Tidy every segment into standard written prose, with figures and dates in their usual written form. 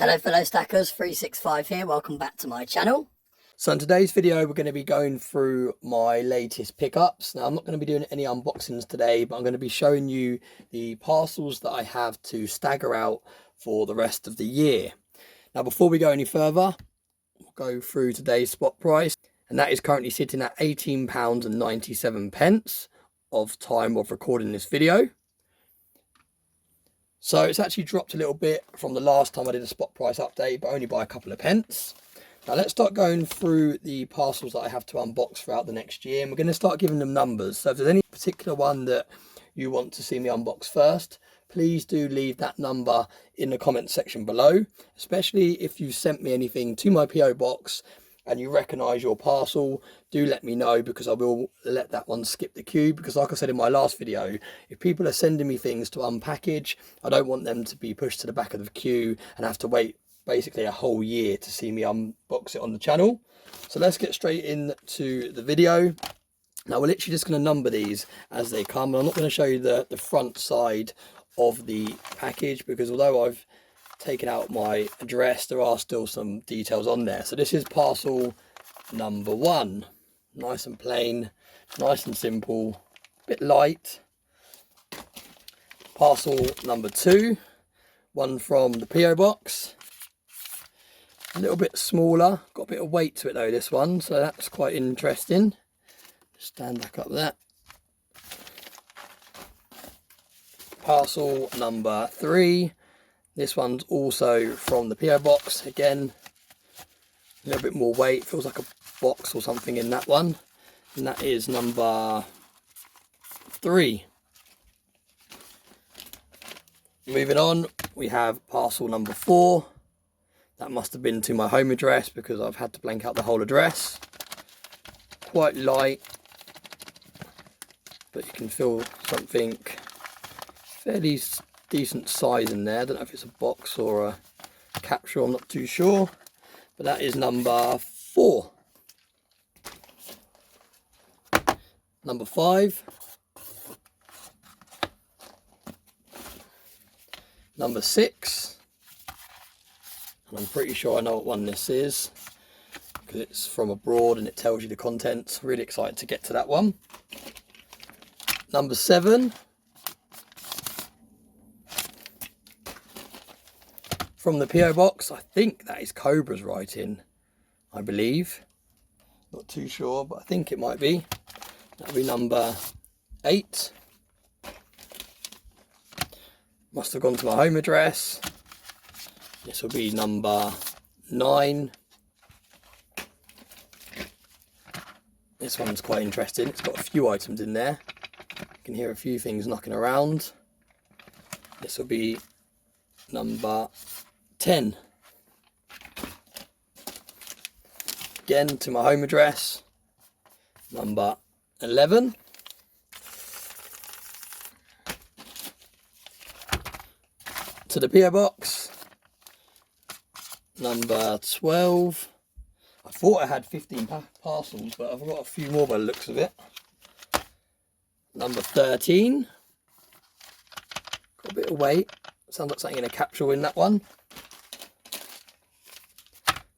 Hello fellow stackers, 365 here, welcome back to my channel. So in today's video we're going to be going through my latest pickups. Now I'm not going to be doing any unboxings today, but I'm going to be showing you the parcels that I have to stagger out for the rest of the year. Now before we go any further, we'll go through today's spot price, and that is currently sitting at £18.97 of time of recording this video. So it's actually dropped a little bit from the last time I did a spot price update, but only by a couple of pence. Now let's start going through the parcels that I have to unbox throughout the next year, and we're going to start giving them numbers. So if there's any particular one that you want to see me unbox first, please do leave that number in the comment section below, especially if you sent me anything to my PO box and you recognise your parcel. Do let me know, because I will let that one skip the queue, because like I said in my last video, if people are sending me things to unpackage, I don't want them to be pushed to the back of the queue and have to wait basically a whole year to see me unbox it on the channel. So let's get straight into the video. Now we're literally just going to number these as they come. I'm not going to show you the front side of the package, because although I've taken out my address, there are still some details on there. So this is parcel number 1, nice and plain, nice and simple, a bit light. Parcel number 2, one from the PO box, a little bit smaller, got a bit of weight to it though, this one, so that's quite interesting. Stand back up there. Parcel number 3, this one's also from the PO box, again a little bit more weight, feels like a box or something in that one, and that is number 3. Moving on, we have parcel number 4. That must have been to my home address, because I've had to blank out the whole address. Quite light, but you can feel something fairly decent size in there. I don't know if it's a box or a capsule, I'm not too sure, but that is number 4. Number 5. Number 6. And I'm pretty sure I know what one this is, because it's from abroad and it tells you the contents. Really excited to get to that one. Number 7. From the PO box, I think that is Cobra's writing, I believe. Not too sure, but I think it might be. That'll be number 8. Must have gone to my home address. This will be number 9. This one's quite interesting. It's got a few items in there. You can hear a few things knocking around. This will be number 10. Again to my home address, number 11. To the PO box, number 12. I thought I had 15 parcels, but I've got a few more by the looks of it. Number 13. Got a bit of weight. Sounds like something in a capsule in that one.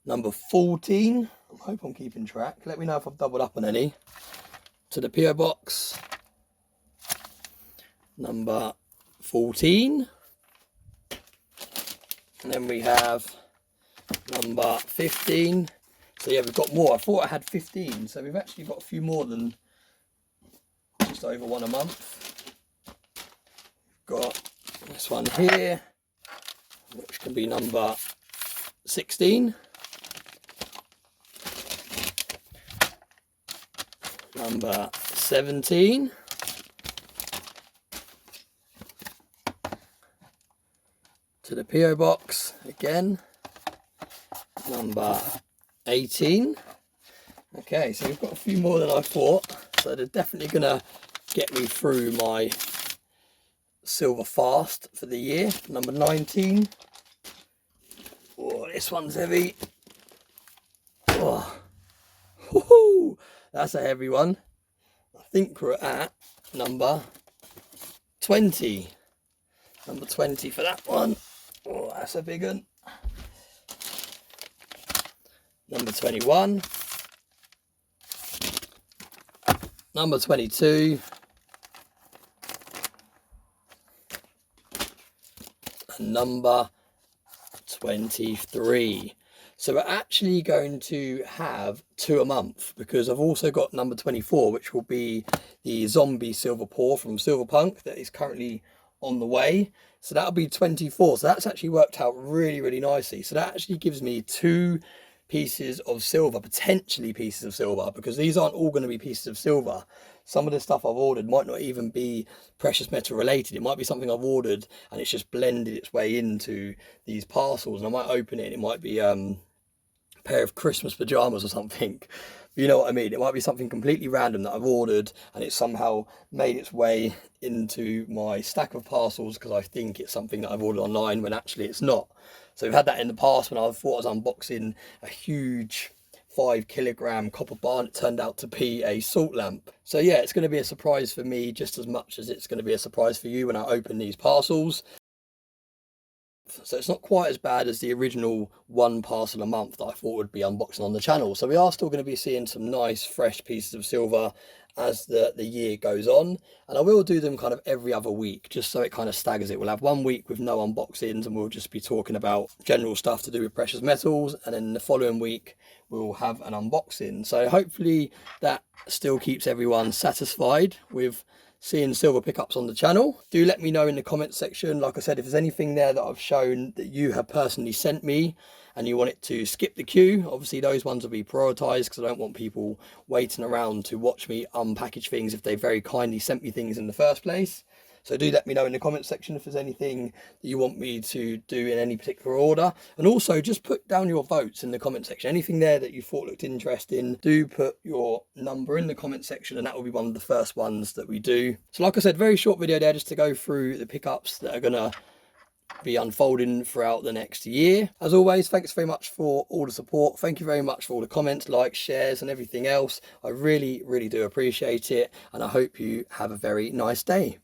Number 14. I hope I'm keeping track. Let me know if I've doubled up on any. To the PO box, number 14. And then we have number 15. So yeah, we've got more. I thought I had 15, so we've actually got a few more than just over one a month. Got this one here, which can be number 16. Number 17. To the PO box again, number 18. Okay, so we've got a few more than I thought, so they're definitely gonna get me through my silver fast for the year. Number 19. Oh, this one's heavy. Oh, woohoo, that's a heavy one. I think we're at number 20. Number 20 for that one. Oh, that's a big one. number 21, number 22, and number 23. So we're actually going to have 2 a month, because I've also got number 24, which will be the zombie silver pour from Silverpunk that is currently on the way. So that'll be 24. So that's actually worked out really, really nicely. So that actually gives me 2 pieces of silver, potentially pieces of silver, because these aren't all going to be pieces of silver. Some of the stuff I've ordered might not even be precious metal related. It might be something I've ordered and it's just blended its way into these parcels, and I might open it and it might be a pair of Christmas pajamas or something. You know what I mean? It might be something completely random that I've ordered and it's somehow made its way into my stack of parcels because I think it's something that I've ordered online when actually it's not. So we've had that in the past when I thought I was unboxing a huge 5 kilogram copper bar and it turned out to be a salt lamp. So yeah, it's going to be a surprise for me just as much as it's going to be a surprise for you when I open these parcels. So it's not quite as bad as the original 1 parcel a month that I thought would be unboxing on the channel. So we are still going to be seeing some nice fresh pieces of silver as the year goes on, and I will do them kind of every other week just so it kind of staggers it. We'll have 1 week with no unboxings and we'll just be talking about general stuff to do with precious metals, and then the following week we'll have an unboxing. So hopefully that still keeps everyone satisfied with seeing silver pickups on the channel. Do let me know in the comments section, like I said, if there's anything there that I've shown that you have personally sent me and you want it to skip the queue. Obviously those ones will be prioritized because I don't want people waiting around to watch me unpackage things if they very kindly sent me things in the first place. So do let me know in the comment section if there's anything that you want me to do in any particular order. And also just put down your votes in the comment section. Anything there that you thought looked interesting, do put your number in the comment section and that will be one of the first ones that we do. So like I said, very short video there just to go through the pickups that are going to be unfolding throughout the next year. As always, thanks very much for all the support. Thank you very much for all the comments, likes, shares and everything else. I really, really do appreciate it, and I hope you have a very nice day.